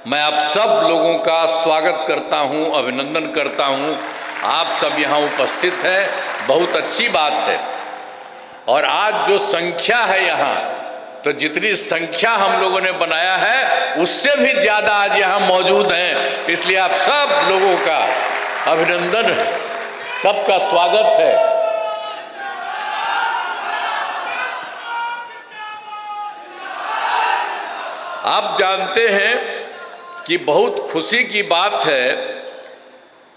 मैं आप सब लोगों का स्वागत करता हूं, अभिनंदन करता हूं। आप सब यहां उपस्थित हैं, बहुत अच्छी बात है। और आज जो संख्या है यहां, तो जितनी संख्या हम लोगों ने बनाया है उससे भी ज़्यादा आज यहां मौजूद हैं। इसलिए आप सब लोगों का अभिनंदन, सबका स्वागत है। आप जानते हैं कि बहुत खुशी की बात है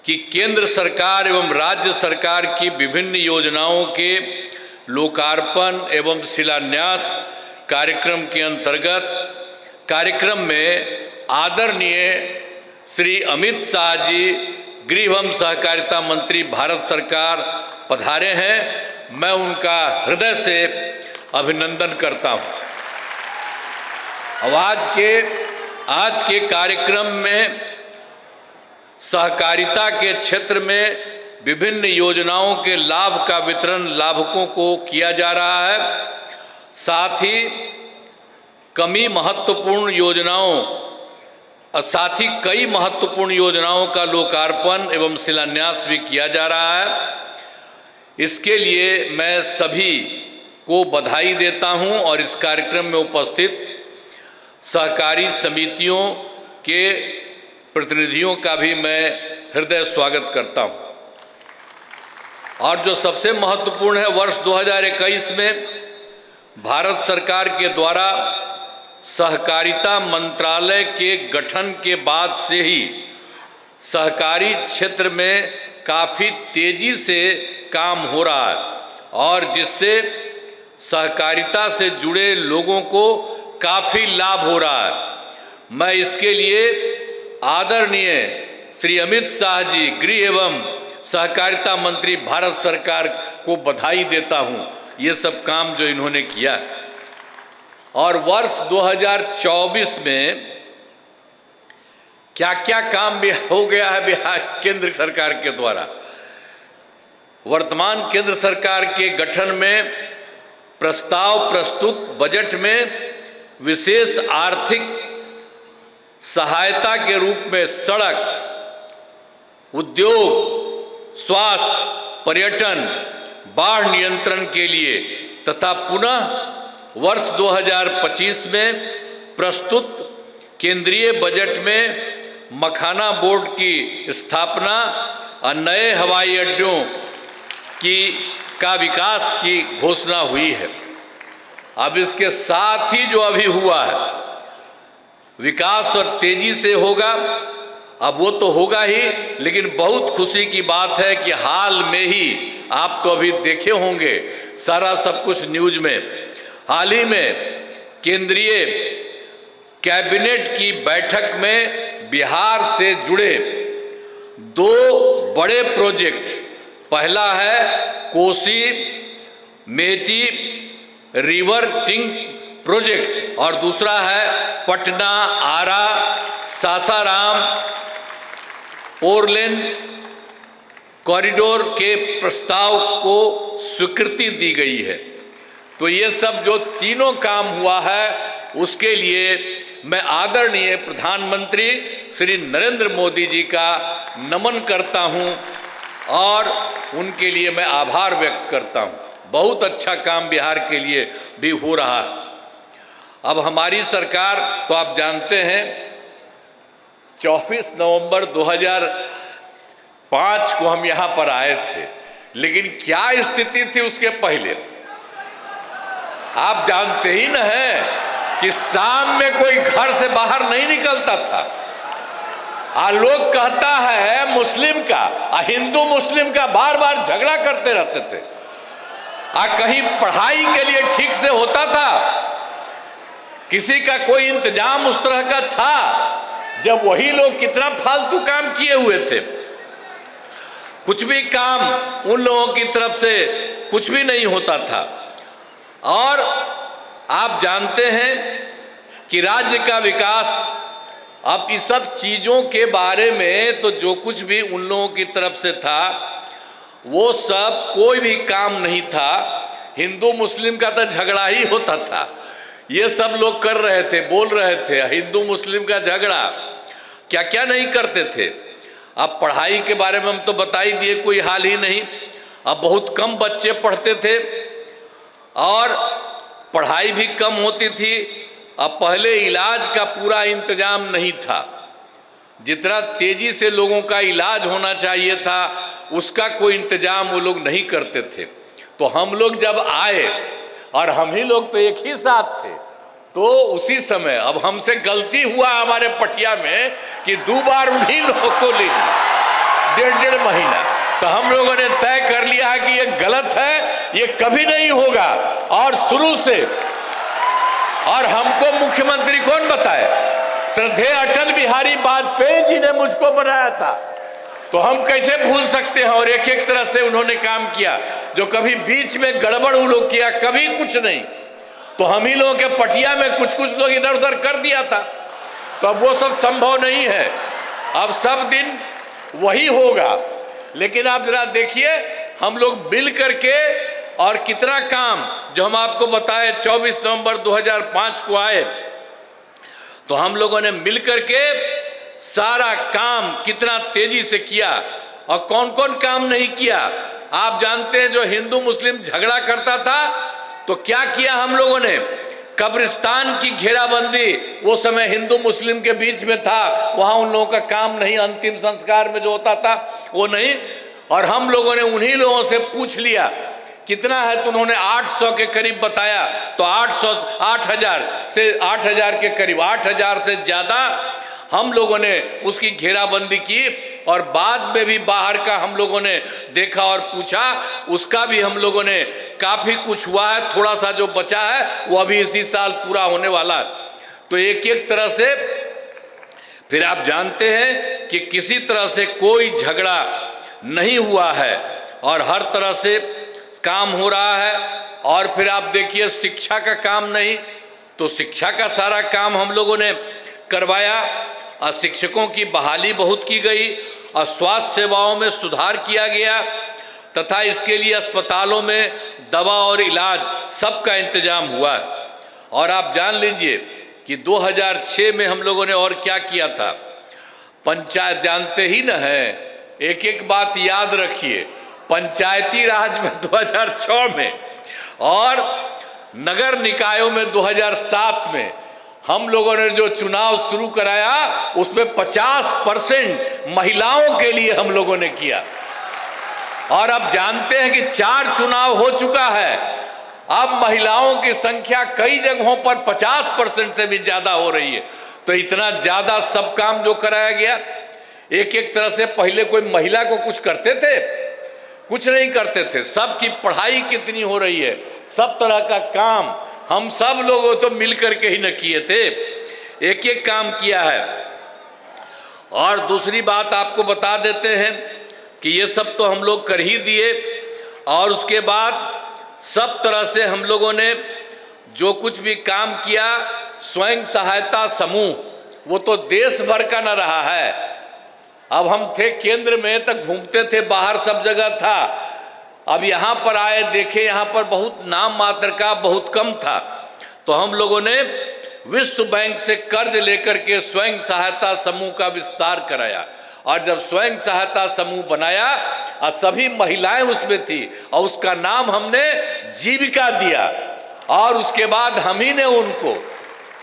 कि केंद्र सरकार एवं राज्य सरकार की विभिन्न योजनाओं के लोकार्पण एवं शिलान्यास कार्यक्रम के अंतर्गत कार्यक्रम में आदरणीय श्री अमित शाह जी, गृह एवं सहकारिता मंत्री, भारत सरकार पधारे हैं। मैं उनका हृदय से अभिनंदन करता हूँ। अब आज के कार्यक्रम में सहकारिता के क्षेत्र में विभिन्न योजनाओं के लाभ का वितरण लाभुकों को किया जा रहा है। साथ ही कई महत्वपूर्ण योजनाओं का लोकार्पण एवं शिलान्यास भी किया जा रहा है। इसके लिए मैं सभी को बधाई देता हूं और इस कार्यक्रम में उपस्थित सहकारी समितियों के प्रतिनिधियों का भी मैं हृदय स्वागत करता हूं। और जो सबसे महत्वपूर्ण है, वर्ष 2021 में भारत सरकार के द्वारा सहकारिता मंत्रालय के गठन के बाद से ही सहकारी क्षेत्र में काफ़ी तेज़ी से काम हो रहा है और जिससे सहकारिता से जुड़े लोगों को काफ़ी लाभ हो रहा है। मैं इसके लिए आदरणीय श्री अमित शाह जी, गृह एवं सहकारिता मंत्री, भारत सरकार को बधाई देता हूं, ये सब काम जो इन्होंने किया। और वर्ष 2024 में क्या क्या काम भी हो गया है बिहार केंद्र सरकार के द्वारा। वर्तमान केंद्र सरकार के गठन में प्रस्ताव प्रस्तुत बजट में विशेष आर्थिक सहायता के रूप में सड़क, उद्योग, स्वास्थ्य, पर्यटन, बाढ़ नियंत्रण के लिए तथा पुनः वर्ष 2025 में प्रस्तुत केंद्रीय बजट में मखाना बोर्ड की स्थापना और नए हवाई अड्डों का विकास की घोषणा हुई है। अब इसके साथ ही जो अभी हुआ है विकास और तेजी से होगा, अब वो तो होगा ही, लेकिन बहुत खुशी की बात है कि हाल में ही आप तो अभी देखे होंगे सारा सब कुछ न्यूज में, हाल ही में केंद्रीय कैबिनेट की बैठक में बिहार से जुड़े 2 बड़े प्रोजेक्ट, पहला है Kosi Mechi river tank project और दूसरा है पटना आरा सासाराम 4 लेन कॉरिडोर के प्रस्ताव को स्वीकृति दी गई है। तो ये सब जो तीनों काम हुआ है उसके लिए मैं आदरणीय प्रधानमंत्री श्री नरेंद्र मोदी जी का नमन करता हूं और उनके लिए मैं आभार व्यक्त करता हूं। बहुत अच्छा काम बिहार के लिए भी हो रहा है। अब हमारी सरकार, तो आप जानते हैं 24 नवंबर 2005 को हम यहाँ पर आए थे, लेकिन क्या स्थिति थी उसके पहले आप जानते ही न हैं कि शाम में कोई घर से बाहर नहीं निकलता था। लोग कहता है मुस्लिम का हिंदू मुस्लिम का बार बार झगड़ा करते रहते थे। कहीं पढ़ाई के लिए ठीक से होता था, किसी का कोई इंतजाम उस तरह का था, जब वही लोग कितना फालतू काम किए हुए थे। कुछ भी काम उन लोगों की तरफ से कुछ भी नहीं होता था। और आप जानते हैं कि राज्य का विकास, अब इस सब चीज़ों के बारे में तो जो कुछ भी उन लोगों की तरफ से था वो सब कोई भी काम नहीं था। हिंदू मुस्लिम का तो झगड़ा ही होता था, ये सब लोग कर रहे थे, बोल रहे थे हिंदू मुस्लिम का झगड़ा। क्या क्या नहीं करते थे। अब पढ़ाई के बारे में हम तो बता ही दिए, कोई हाल ही नहीं। अब बहुत कम बच्चे पढ़ते थे और पढ़ाई भी कम होती थी। अब पहले इलाज का पूरा इंतजाम नहीं था, जितना तेजी से लोगों का इलाज होना चाहिए था उसका कोई इंतजाम वो लोग नहीं करते थे। तो हम लोग जब आए, और हम ही लोग तो एक ही साथ थे, तो उसी समय अब हमसे गलती हुआ हमारे पटिया में कि 2 बार उन्हीं लोगों को ले लिया 1.5 महीना। तो हम लोगों ने तय कर लिया कि ये गलत है, ये कभी नहीं होगा। और शुरू से, और हमको मुख्यमंत्री कौन बताए, श्रद्धेय अटल बिहारी वाजपेयी जी ने मुझको बनाया था, तो हम कैसे भूल सकते हैं। और एक एक तरह से उन्होंने काम किया, जो कभी बीच में गड़बड़ वो लोग किया, कभी कुछ नहीं। तो हम ही लोगों के पटिया में कुछ कुछ लोग इधर उधर कर दिया था, तो अब वो सब संभव नहीं है। अब सब दिन वही होगा। लेकिन आप जरा देखिए, हम लोग मिल करके और कितना काम, जो हम आपको बताए 24 नवंबर 2005 को आए, तो हम लोगों ने मिल करके सारा काम कितना तेजी से किया। और कौन कौन काम नहीं किया आप जानते हैं। जो हिंदू मुस्लिम झगड़ा करता था, तो क्या किया हम लोगों ने, कब्रिस्तान की घेराबंदी, वो समय हिंदू मुस्लिम के बीच में था, वहां उन लोगों का काम नहीं, अंतिम संस्कार में जो होता था वो नहीं। और हम लोगों ने उन्हीं लोगों से पूछ लिया कितना है, तो उन्होंने 800 के करीब बताया। तो 8,000 के करीब, 8,000 से ज़्यादा हम लोगों ने उसकी घेराबंदी की। और बाद में भी बाहर का हम लोगों ने देखा और पूछा, उसका भी हम लोगों ने काफ़ी कुछ हुआ है। थोड़ा सा जो बचा है वो अभी इसी साल पूरा होने वाला है। तो एक एक तरह से फिर आप जानते हैं कि किसी तरह से कोई झगड़ा नहीं हुआ है और हर तरह से काम हो रहा है। और फिर आप देखिए, शिक्षा का काम नहीं, तो शिक्षा का सारा काम हम लोगों ने करवाया। और शिक्षकों की बहाली बहुत की गई और स्वास्थ्य सेवाओं में सुधार किया गया, तथा इसके लिए अस्पतालों में दवा और इलाज सबका इंतजाम हुआ। और आप जान लीजिए कि 2006 में हम लोगों ने और क्या किया था। पंचायत जानते ही न है, एक एक बात याद रखिए। पंचायती राज में 2006 में और नगर निकायों में 2007 में हम लोगों ने जो चुनाव शुरू कराया, उसमें 50% महिलाओं के लिए हम लोगों ने किया। और अब जानते हैं कि 4 चुनाव हो चुका है, अब महिलाओं की संख्या कई जगहों पर 50% से भी ज्यादा हो रही है। तो इतना ज्यादा सब काम जो कराया गया, एक एक तरह से पहले कोई महिला को कुछ करते थे, कुछ नहीं करते थे। सबकी पढ़ाई कितनी हो रही है, सब तरह का काम हम सब लोगों तो मिल करके ही न किए थे, एक एक काम किया है। और दूसरी बात आपको बता देते हैं कि ये सब तो हम लोग कर ही दिए। और उसके बाद सब तरह से हम लोगों ने जो कुछ भी काम किया, स्वयं सहायता समूह, वो तो देश भर का न रहा है। अब हम थे केंद्र में, तक घूमते थे, बाहर सब जगह था। अब यहाँ पर आए, देखे यहाँ पर बहुत नाम मात्र का, बहुत कम था। तो हम लोगों ने विश्व बैंक से कर्ज लेकर के स्वयं सहायता समूह का विस्तार कराया। और जब स्वयं सहायता समूह बनाया और सभी महिलाएं उसमें थी, और उसका नाम हमने जीविका दिया। और उसके बाद हम ही ने उनको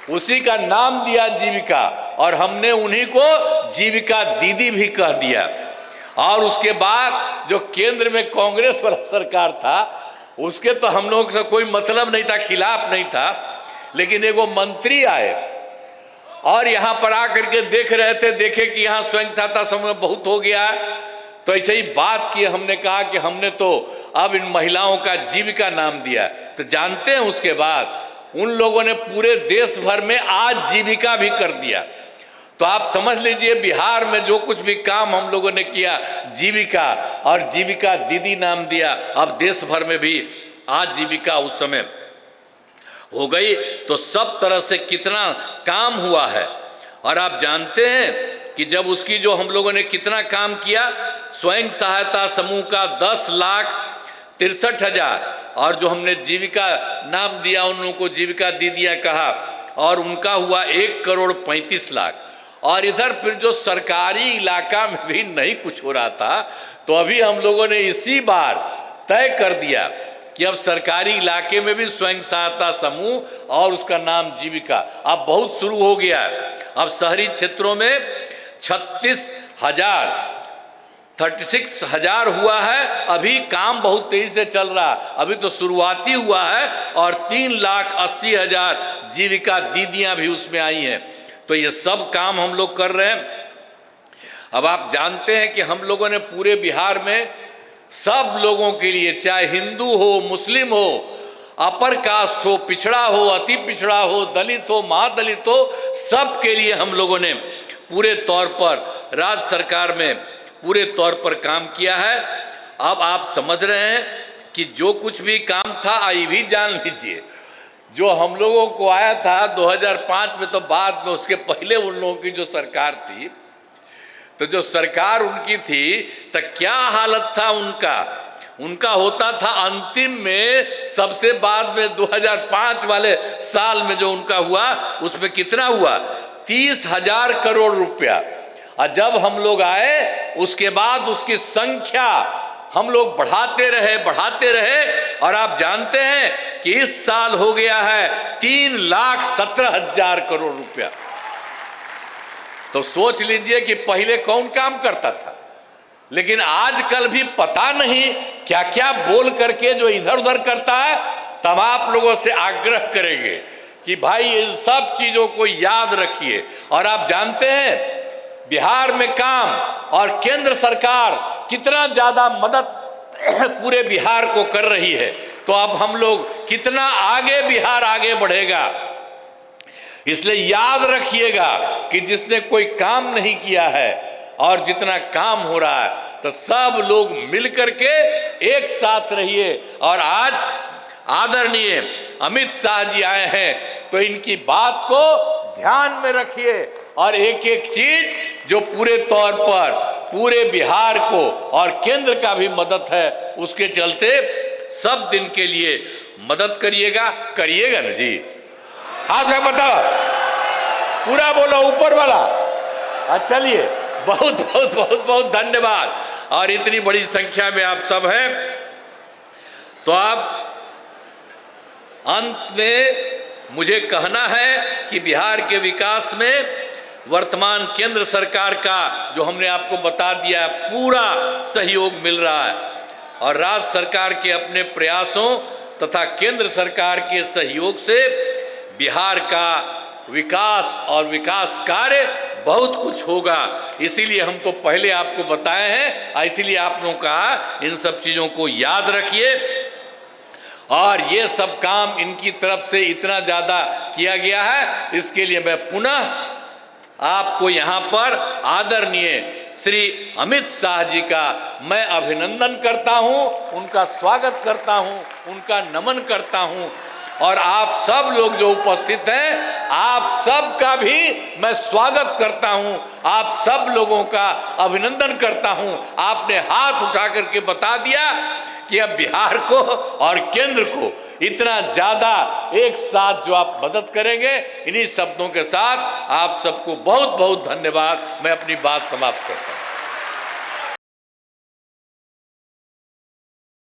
उसी का नाम दिया जीविका, और हमने उन्हीं को जीविका दीदी भी कह दिया। और उसके बाद जो केंद्र में कांग्रेस वाला सरकार था, उसके तो हम लोगों से कोई मतलब नहीं था, खिलाफ नहीं था। लेकिन एगो मंत्री आए और यहाँ पर आकर के देख रहे थे, देखे कि यहाँ स्वयं सहायता समूह बहुत हो गया, तो ऐसे ही बात की। हमने कहा कि हमने तो अब इन महिलाओं का जीविका नाम दिया। तो जानते हैं, उसके बाद उन लोगों ने पूरे देश भर में आज जीविका भी कर दिया। तो आप समझ लीजिए, बिहार में जो कुछ भी काम हम लोगों ने किया, जीविका, और जीविका दीदी नाम दिया। अब देश भर में भी आज जीविका उस समय हो गई। तो सब तरह से कितना काम हुआ है। और आप जानते हैं कि जब उसकी जो हम लोगों ने कितना काम किया, स्वयं सहायता समूह का 10,63,000, और जो हमने जीविका नाम दिया, उन लोगों को जीविका दीदियाँ कहा, और उनका हुआ 1,35,00,000। और इधर फिर जो सरकारी इलाका में भी नहीं कुछ हो रहा था, तो अभी हम लोगों ने इसी बार तय कर दिया कि अब सरकारी इलाके में भी स्वयं सहायता समूह और उसका नाम जीविका अब बहुत शुरू हो गया है। अब शहरी क्षेत्रों में 36,000 हुआ है। अभी काम बहुत तेजी से चल रहा है, अभी तो शुरुआती हुआ है, और 3,80,000 जीविका दीदियां भी उसमें आई हैं। तो ये सब काम हम लोग कर रहे हैं। अब आप जानते हैं कि हम लोगों ने पूरे बिहार में सब लोगों के लिए, चाहे हिंदू हो, मुस्लिम हो, अपर कास्ट हो, पिछड़ा हो, अति पिछड़ा हो, दलित हो, महादलित हो, सब के लिए हम लोगों ने पूरे तौर पर राज्य सरकार में पूरे तौर पर काम किया है। अब आप समझ रहे हैं कि जो कुछ भी काम था, ये भी जान लीजिए, जो हम लोगों को आया था 2005 में, तो बाद में उसके पहले उन लोगों की जो सरकार थी, तो जो सरकार उनकी थी तो क्या हालत था उनका होता था अंतिम में, सबसे बाद में 2005 वाले साल में जो उनका हुआ, उसमें कितना हुआ? 30,000 करोड़ रुपया। और जब हम लोग आए उसके बाद उसकी संख्या हम लोग बढ़ाते रहे, और आप जानते हैं कि इस साल हो गया है 3,17,000 करोड़ रुपया। तो सोच लीजिए कि पहले कौन काम करता था, लेकिन आजकल भी पता नहीं क्या क्या बोल करके जो इधर उधर करता है। तब आप लोगों से आग्रह करेंगे कि भाई इन सब चीजों को याद रखिए। और आप जानते हैं बिहार में काम और केंद्र सरकार कितना ज्यादा मदद पूरे बिहार को कर रही है, तो अब हम लोग कितना आगे बिहार आगे बढ़ेगा। इसलिए याद रखिएगा कि जिसने कोई काम नहीं किया है और जितना काम हो रहा है, तो सब लोग मिलकर के एक साथ रहिए। और आज आदरणीय अमित शाह जी आए हैं, तो इनकी बात को ध्यान में रखिए, और एक एक चीज जो पूरे तौर पर पूरे बिहार को और केंद्र का भी मदद है, उसके चलते सब दिन के लिए मदद करिएगा ना जी? हाथ में बताओ, पूरा बोलो, ऊपर वाला। चलिए, बहुत बहुत बहुत बहुत धन्यवाद। और इतनी बड़ी संख्या में आप सब हैं, तो आप अंत में मुझे कहना है कि बिहार के विकास में वर्तमान केंद्र सरकार का, जो हमने आपको बता दिया, पूरा सहयोग मिल रहा है, और राज्य सरकार के अपने प्रयासों तथा केंद्र सरकार के सहयोग से बिहार का विकास और विकास कार्य बहुत कुछ होगा। इसीलिए हम तो पहले आपको बताए हैं, इसीलिए आप लोगों का इन सब चीज़ों को याद रखिए। और ये सब काम इनकी तरफ से इतना ज़्यादा किया गया है, इसके लिए मैं पुनः आपको यहाँ पर आदरणीय श्री अमित शाह जी का मैं अभिनंदन करता हूँ, उनका स्वागत करता हूँ, उनका नमन करता हूँ। और आप सब लोग जो उपस्थित हैं, आप सब का भी मैं स्वागत करता हूं, आप सब लोगों का अभिनंदन करता हूं। आपने हाथ उठा करके बता दिया कि अब बिहार को और केंद्र को इतना ज्यादा एक साथ जो आप मदद करेंगे। इन्हीं शब्दों के साथ आप सबको बहुत बहुत धन्यवाद। मैं अपनी बात समाप्त करता हूं।